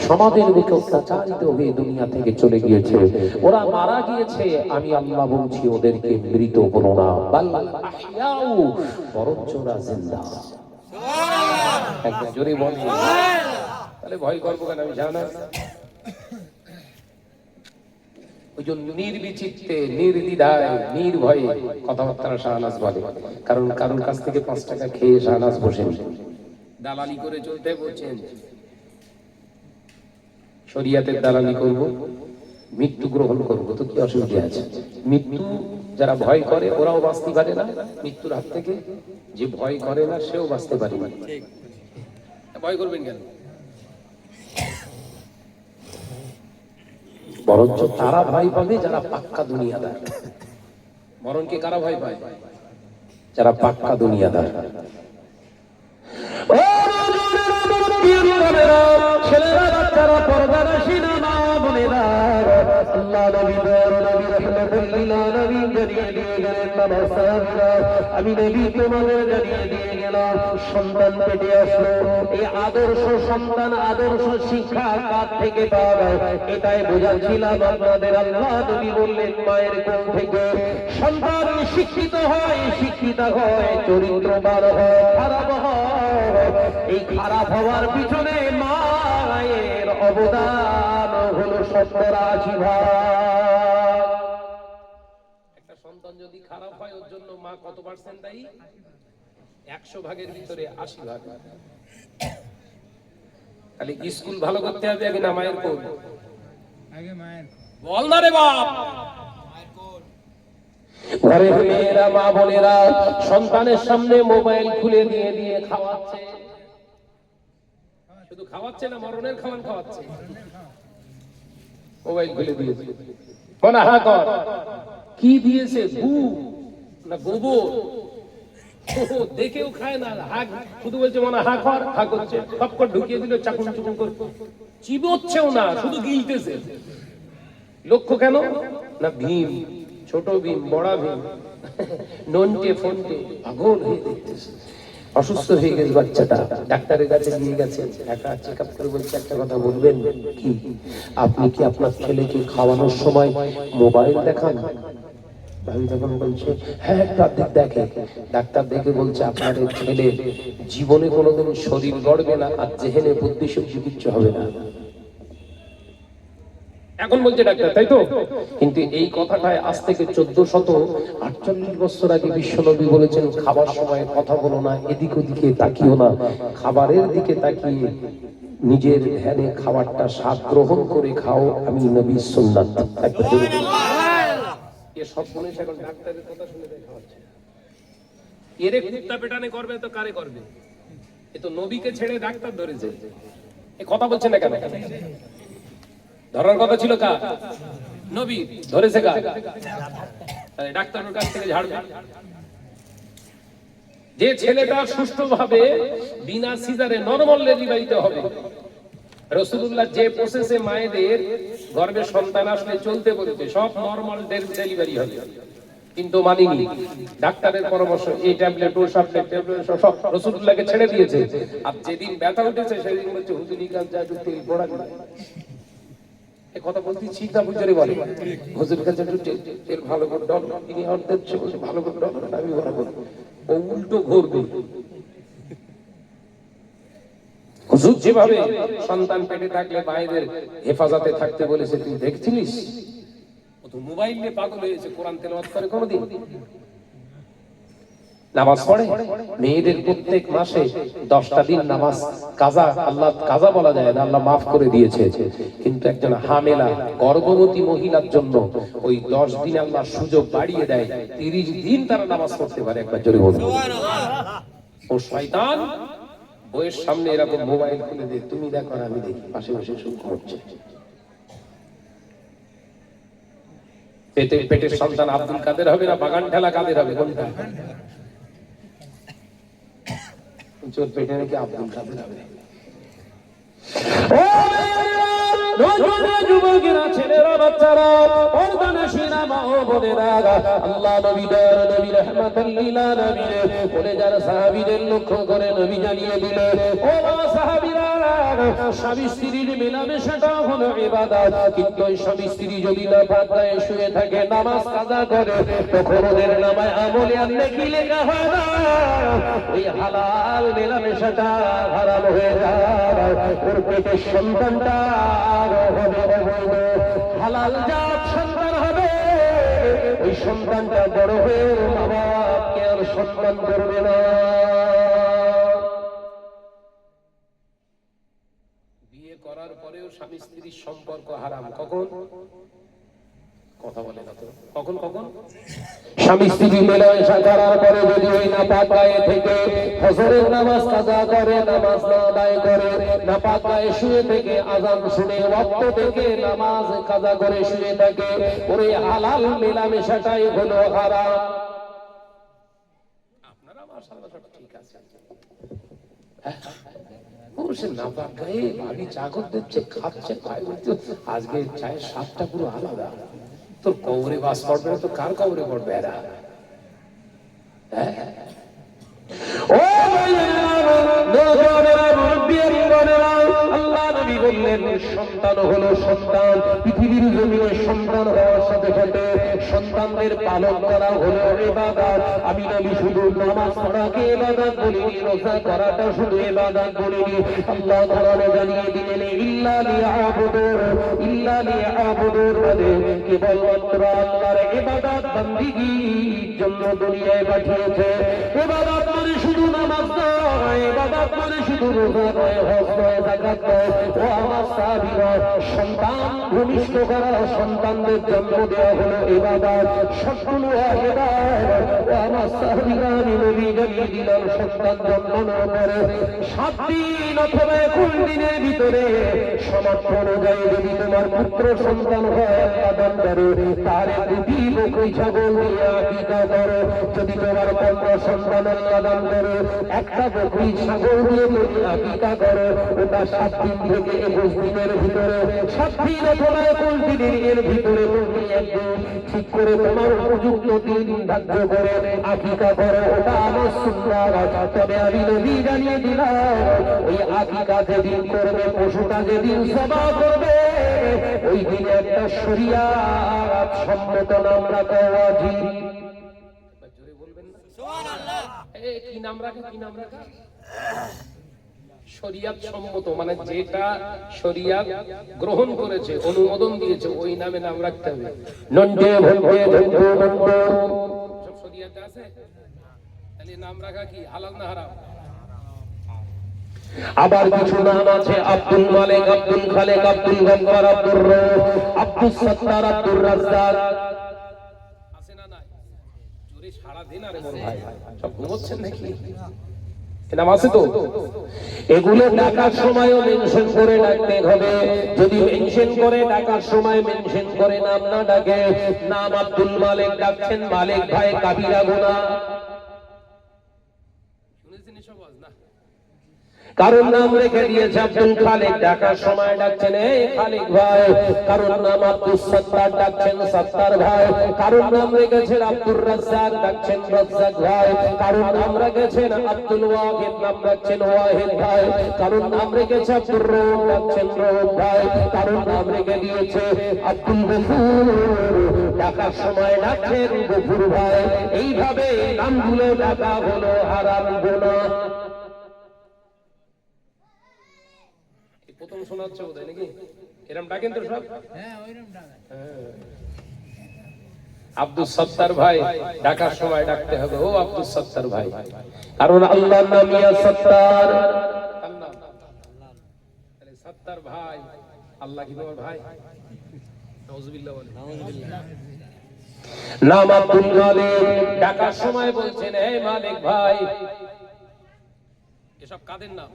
সমাজের বুকে অত্যাচারিত হয়ে দুনিয়া থেকে চলে গিয়েছে, ওরা মারা গিয়েছে। আমি আল্লাহ বলছি ওদেরকে মৃত বলো না, বাল আহইয়াউ, বরঞ্চ ওরা জিন্দা। একবার জোরে বল। তাহলে ভয় করবো কেন? আমি জানা ওই জন্য নির্বিচিত্তে, নির্দ্বিধায়, নির্ভয়ে কথাবার্তা শাহনাজ বলে। কারণ কারোর কাছ থেকে 5 টাকা খেয়ে শাহনাজ বসেন, দালালি করে চলতে বলছেন। শরিয়াতের দালালি করব, মৃত্যু গ্রহণ করব, তো কি অসুবিধা আছে? মৃত্যু যারা ভয় করে ওরাও বাঁচতে পারে না মৃত্যুর হাত থেকে, যে ভয় করে না সেও বাঁচতে পারে না। ভয় করবেন কেন? বরঞ্চ তারা ভয় পাবে যারা পাক্কা দুনিয়াদার। বরং কি কারা ভয় পায়? যারা পাক্কা দুনিয়াদার। ছেলেরা, বাচ্চারা, পর্দানশীল মা বোনেরা, আল্লাহ নবী দয়ার নবী রাহমাতুল লিল আলামিন জানিয়ে দিয়ে গেলেন, বাবা সাহাবীরা, আমি নবী তোমাদের জানিয়ে দিয়ে গেলাম, সন্তান পেটে আসলো, এই আদর্শ সন্তান, আদর্শ শিক্ষা কার থেকে পাওয়া যায়? এটাই বোঝাচ্ছিলাম আপনাদের। আল্লাহ নবী বললেন, মায়ের কোল থেকে সন্তান শিক্ষিত হয়, শিক্ষিত হয়, চরিত্রবান হয়, খারাপ হয়। এই খারাপ হওয়ার পিছনে মায়ের অবদান হলো 70-80 ভাগ। একটা সন্তান যদি খারাপ হয়, ওর জন্য মা কত পার্সেন্ট দায়ী? 100 ভাগের ভিতরে 80 ভাগ। খালি স্কুল ভালো করতে হবে আগে না মায়ের কোল? আগে মায়ের বল না রে বাপ। ঘরের মেয়েরা, মা বোনেরা সন্তানের সামনে মোবাইল খুলে দিয়ে দিয়ে খাওয়াচ্ছে। শুধু খাওয়াচ্ছে না, মরণের খাওয়ান খাওয়াচ্ছে। মোবাইল খুলে দিয়েছে, মনে হা কর কি দিয়েছে, গু না গোবর, দেখেও খায় না, হাক শুধু বলছে মনে হা কর, হা করছে, সব কর ঢুকিয়ে দিল, চাকুন চুকুন করে চিবোচ্ছেও না, শুধু গিলতেছে। লক্ষ্য কেন না? ভীম, ছোট ভীম, বড় ভীম, নন্টে ফন্টে পাগল হয়ে দেখতেছে। অসুস্থ হয়ে গেছে বাচ্চাটা, ডাক্তারের কাছে নিয়ে গেছে, একা চেক আপ করে বলছে, একটা কথা বলবেন কি, আপনি কি আপনার ছেলেকে খাওয়ানোর সময় মোবাইল দেখান? ভাবি তখন বলছে হ্যাঁ ডাক্তার দেখে। ডাক্তার দেখে বলছে আপনার এই ছেলে জীবনে কোনোদিন শরীর গড়বে না, আর জেহেনে বুদ্ধি শুদ্ধি কিচ্ছু হবে না। এখন বলছে ডাক্তার, তাই তো? কিন্তু এই কথাটায় আজ থেকে 1448 বছর আগে বিশ্বনবী বলেছেন খাবার সময় কথা বলো না, এদিক ওদিকে তাকিও না, খাবারের দিকে তাকিয়ে নিজের ধ্যানে খাবারটা স্বাদ গ্রহণ করে খাও, আমি নবীর সুন্নাত। একবার জোরে বলুন। এ সব মানুষ এখন ডাক্তারের কথা শুনে দেখা হচ্ছে। এরে কুত্তা পেটানে করবে তো কারে করবে? এ তো নবীকে ছেড়ে ডাক্তার ধরেছে। এ কথা বলছে না কেন? ধরার কথা ছিল কার? নবী। ধরেছে কার? ডাক্তারের কাছ থেকে ঝাড়বে। যে ছেলেটা সুষ্ঠুভাবে বিনা সিজারে নরমাল ডেলিভারিতে হবে, রাসূলুল্লাহ যে প্রসেসে মায়েদের গর্ভে সন্তান আসলে চলতে বলেছে সব নরমাল ডেলিভারি হবে, কিন্তু মানিনি। ডাক্তারের পরামর্শ, এই ট্যাবলেট ও সব ট্যাবলেট সব রাসূলুল্লাহকে ছেড়ে দিয়েছে। আর যেদিন ব্যথা উঠেছে সেদিন বলছে হুজুরি কাজ যা একটু তেল পড়া দিন। এই কথা বলতে ঠিক না বুঝারে বলে হুজুরের কাছে একটু তেল ভালো করে ডল, তিনি অর্ধেক বলছে ভালো করে ডল, আমি ভালো করে ও উল্টো ঘুরবে। হুজুর যেভাবে সন্তান পেটে থাকলে মায়েদের হেফাজতে থাকতে বলেছে তুই দেখছিলিস? ও তো মোবাইল নিয়ে পাগল হয়েছে, কোরআন তেলাওয়াত করে কোনোদিন? নামাজ পড়ে মেয়েদের প্রত্যেক মাসে 10টা দিন নামাজ কাজা, আল্লাহ কাজা বলা যায় না, আল্লাহ মাফ করে দিয়েছে। কিন্তু একজন হামেলা গর্ভবতী মহিলার জন্য ওই 10 দিন আল্লাহ সুযোগ বাড়িয়ে দেয়, 30 দিন তারা নামাজ পড়তে পারে। একবার জোরে বলুন। ও শয়তান বইয়ের সামনে এরকম মোবাইল খুলে দিয়ে তুমি দেখো আর আমি দেখি, পাশে বসে শুরু করছে। পেটের সন্তান আব্দুল কাদের হবে না বাগান ঠেলা কাদের হবে? কোনটা? চোর পেটে নাকি আব্দুল কাদের হবে। যুবকেরা, ছেলেরা, বাচ্চারা, পর্দানশীরা, মা ও বোনেরা, আল্লাহ নবী দয়ার নবী রাহমাতুল লিল আলামিন বলে যারা সাহাবীদের লক্ষ্য করে নবী জানিয়ে দিলেন, ও সাহাবীরা, স্বামী স্ত্রীর মেলামেশাটা হলো ইবাদত, কিন্তু ওই স্বামী স্ত্রী যদি নাপাক গায়ে শুয়ে থাকে নামাজ কাজা করে তখন ওদের নামায় আমলে আর নেকি লেখা হয় না, ওই হালাল মেলামেশাটা হারাম হয়ে যায়। ওর পেটের সন্তানটা হালাল জাত সন্তান হবে, ওই সন্তানটা বড় হয়ে মা বাপকে আর সম্মান করবে না। বিয়ে করার পরেও স্বামী স্ত্রীর সম্পর্ক হারাম। কখন? কথা বলে না তো। কখন কখন? স্বামী স্ত্রী মেলামেশা করার পরে যদি ওই নাপাক গায়ে থেকে ফজরের নামাজ কাজা করে, নামাজ না আদায় করে, নাপাক গায়ে শুয়ে থেকে আযান শুনে ওয়াক্ত থেকে নামাজ কাজা করে শুয়ে থাকে, ওই হালাল মেলামেশাটাই হলো হারাম। আপনারা মাশাআল্লাহ সব ঠিক আছে। সে নাপাক গায়ে ভাবি চা করতে খাচ্ছে, আজকে চায়ের স্বাদটা পুরো আলাদা। তোর কবরে বাস পড়বে না তো কার কবরে পড়বে এরা? আল্লাহ নবী বললেন সন্তান হলো সন্তান, পৃথিবীর জমিনে সন্তান হওয়ার সাথে সাথে সন্তানদের পালন করা হলো ইবাদত। আমি নবী শুধু নামাজ পড়াকে ইবাদত বলিনি, রোজা করাটা শুধু ইবাদত বলিনি। আল্লাহ তাআলা জানিয়ে দিলেন ইল্লা লিয়াবুদুর, কেবলমাত্র আল্লাহর ইবাদত বান্দিগির জন্য দুনিয়ায় পাঠিয়েছে। ইবাদত মানে শুধু নামাজ নয়, ইবাদত মানে শুধু রোজা নয়, হজ নয়, যাকাত নয়। ও আমার সাহাবীরা, সন্তান ভূমিষ্ঠ করা, সন্তানদের জন্ম দেওয়া হলো ইবাদত, সবগুলো ইবাদত। ও আমার সাহাবীরা, আমি নবী জানিয়ে দিলাম সন্তান জন্ম নেওয়ার পরে 7 দিন অথবা 21 দিনের ভিতরে সামর্থ্য অনুযায়ী যদি তোমার পুত্র সন্তান হয় আদান করো, তার 2টি বকরি ছাগল নিয়ে আকিকা করো। যদি তোমার কন্যা সন্তান আদান করো, একটা বকরি ছাগল দিয়ে তুমি আকিকা করো। ওটা 7 দিন থেকে 21 দিনের ভিতরে, 7 দিন অথবা 21 দিনের ভিতরে তুমি একদিন ঠিক করে তোমার উপযুক্ত দিন ধার্য করে আকিকা করো। ওটা আমার সুন্নাত। তবে আমি নবী জানিয়ে দিলাম ওই আকিকা যেদিন করবে, পশুটা যেদিন জবাহ করবে, ওই দিনে একটা শরিয়াত সম্মত নাম রাখা ওয়াজিব। জোরে বলবেন না সুবহানাল্লাহ। কি নাম রাখা, কি নাম রাখা? শরিয়াত সম্মত, মানে যেটা শরিয়াত গ্রহণ করেছে, অনুমোদন দিয়েছে, ওই নামে নাম রাখতে হবে। নন্ডে ভন্ডে ধন্ডু মন্ড সব শরিয়াতে আছে, তাহলে নাম রাখা কি হালাল না হারাম? আবার কিছু নাম আছে আব্দুল মালিক, আব্দুল খালেক, আব্দুল গফফার, আব্দুর রউফ, আব্দুল সত্তার, আব্দুর রাজ্জাক। আছে না নাই? জোরে সারা দিন আরে বল ভাই, সব ঘুমোচ্ছেন নাকি? এ নাম আছে তো? এগুলো ডাকার সময়ও মেনশন করে ডাকতে হবে। যদি মেনশন করে ডাকার সময় মেনশন করে নাম না ডাকে, নাম আব্দুল মালিক ডাকছেন, মালিক ভাই কাবিরা গুনাহ। শুনেছেন এসব আজ না? কারণ নাম রেখে দিয়েছে আব্দুল খালেক, ডাকার সময় ডাকছেন এই খালেক ভাই। কারণ নাম আব্দুল সত্তার, ডাকছেন সত্তার ভাই। কারণ নাম রেখেছেন আব্দুর রাজ্জাক, ডাকছেন রাজ্জাক ভাই। কারণ নাম রেখেছেন আব্দুল ওয়াহিদ, নাম রাখছেন ওয়াহিদ ভাই। কারণ নাম রেখেছে আব্দুর রউফ, ডাকছেন রউফ ভাই। কারণ নাম রেখে দিয়েছে আব্দুল গফুর, ডাকার সময় ডাকছেন গফুর ভাই। এইভাবে নামগুলো ডাকা হলো হারাম গুনাহ। প্রথম শোনাচ্ছে বোধহয় নাকি? এরম ডাকেন তো সব? হ্যাঁ ওইরকম ডাকা। আব্দুল সত্তার ভাই ডাকার সময় ডাকতে হবে, ও আব্দুল সত্তার ভাই। কারণ আল্লাহর নাম ইয়া সত্তার। কার নাম? তাহলে সত্তার ভাই, আল্লাহ কি তোমার ভাই? নাউজুবিল্লাহ বলেন। নাম আব্দুল মালিক, ডাকার সময় বলছেন হে মালিক ভাই। এসব কাদের নাম?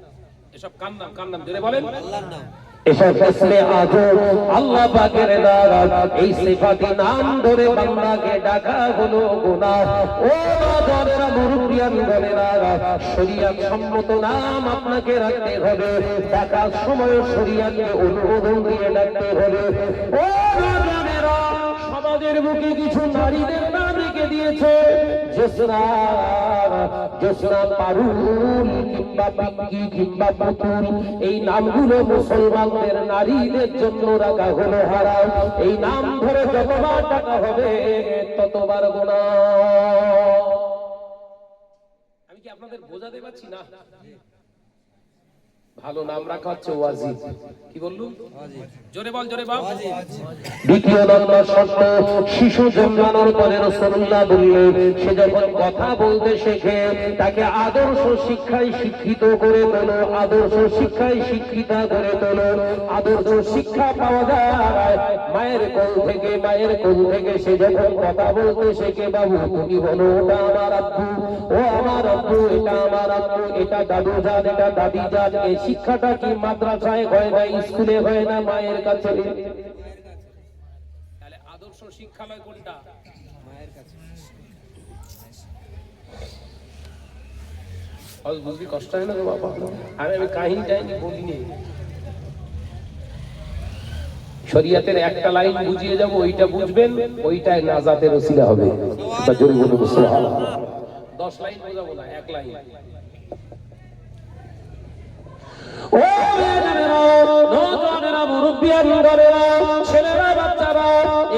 এসব কার নাম? কার নাম জোরে বলেন। আল্লাহর নাম। এসব ইসমে আযম আল্লাহ পাকের নাম। এই সিফাতি নাম ধরে বান্দাকে ডাকা হলো গুনাহ। ও বাজারেরা, মুরব্বিয়ান বলেরা, শরীয়ত সম্মত নাম আপনাকে রাখতে হবে। ডাকার সময় শরীয়তকে অনুমোদন দিয়ে ডাকতে হবে। ও বাজারেরা, সমাজের বুকে কিছু নারীদের নাম রেখে দিয়েছে জোসনা, জোসনা, পারুল কিংবা পিঙ্কি কিংবা পুতুল। এই নামগুলো মুসলমানদের নারীদের জন্য রাখা হলো হারাম। এই নাম ধরে যতবার ডাকা হবে ততবার গুনাহ। আমি কি আপনাদের বোঝাতে পারছি না? ভালো নাম রাখা হচ্ছে ওয়াজিব। কি বললুম? জোরে বল, জোরে বল। দ্বিতীয় নম্বর শর্ত, শিশু জন্মানোর পরে রাসূলুল্লাহ বললেন সে যখন কথা বলতে শেখে তাকে আদর্শ শিক্ষায় শিক্ষিত করে তোলো, আদর্শ শিক্ষায় শিক্ষিতা করে তোলো। আদর্শ শিক্ষা পাওয়া যায় মায়ের কোল থেকে। মায়ের কোল থেকে সে যখন কথা বলতে শেখে, বাবু তুমি বলো ওটা আমার আব্বু, ও আমার আব্বু, এটা আমার আব্বু, এটা দাদু জান, এটা দাদি জান। এই শিক্ষাটা কি মাদ্রাসায় হয় না, স্কুলে হয় না, মায়ের কাছে? তাহলে আদর্শ শিক্ষালয় কোনটা? মায়ের কাছে। আজ বুঝবি কষ্ট হয় না রে বাবা? আমি কাহিনী টাইনি বলিনি। শরীয়তের একটা লাইন বুঝিয়ে যাব, ওইটা বুঝবেন, ওইটাই নাজাতের ওসিলা হবে। বা জোরে বলুন সুবহানাল্লাহ। 10 লাইন বোঝাবো না, এক লাইন। ও মেয়েরা, নওজওয়ানেরা, মুরব্বিয়ান বলেরা, ছেলেরা, বাচ্চারা,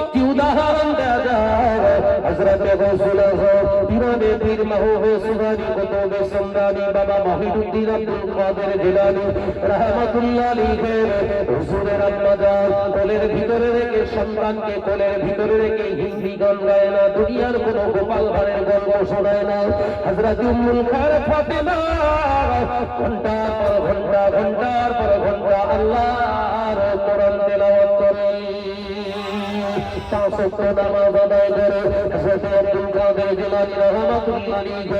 একটি উদাহরণ দেয়া যায়। হযরত গৌসুল আযম ইমামে পীর মাহবুবে সুবানি কুতুবে সুন্নানি বাবা মহিউদ্দিন আব্দুল কাদের জিলানী রাহমাতুল্লাহ আলাইহি হুজুরের আম্মা জান কোলের ভিতরে রেখে, সন্তানকে কোলের ভিতরে রেখে হিন্দি গান গায় না, দুনিয়ার কোনো গোপাল ভাঁড়ের গল্প শোনায় না। হযরত উম্মুল খায়ের ফাতেমা ঘন্টার পর ঘন্টা, ঘন্টার পর ঘন্টা আল্লাহর কোরআন তেলাওয়াত করে, 5 ওয়াক্ত নামাজ আদায় করে। হযরত আব্দুল কাদের জিলানী রাহমাতুল্লাহ আলাইহি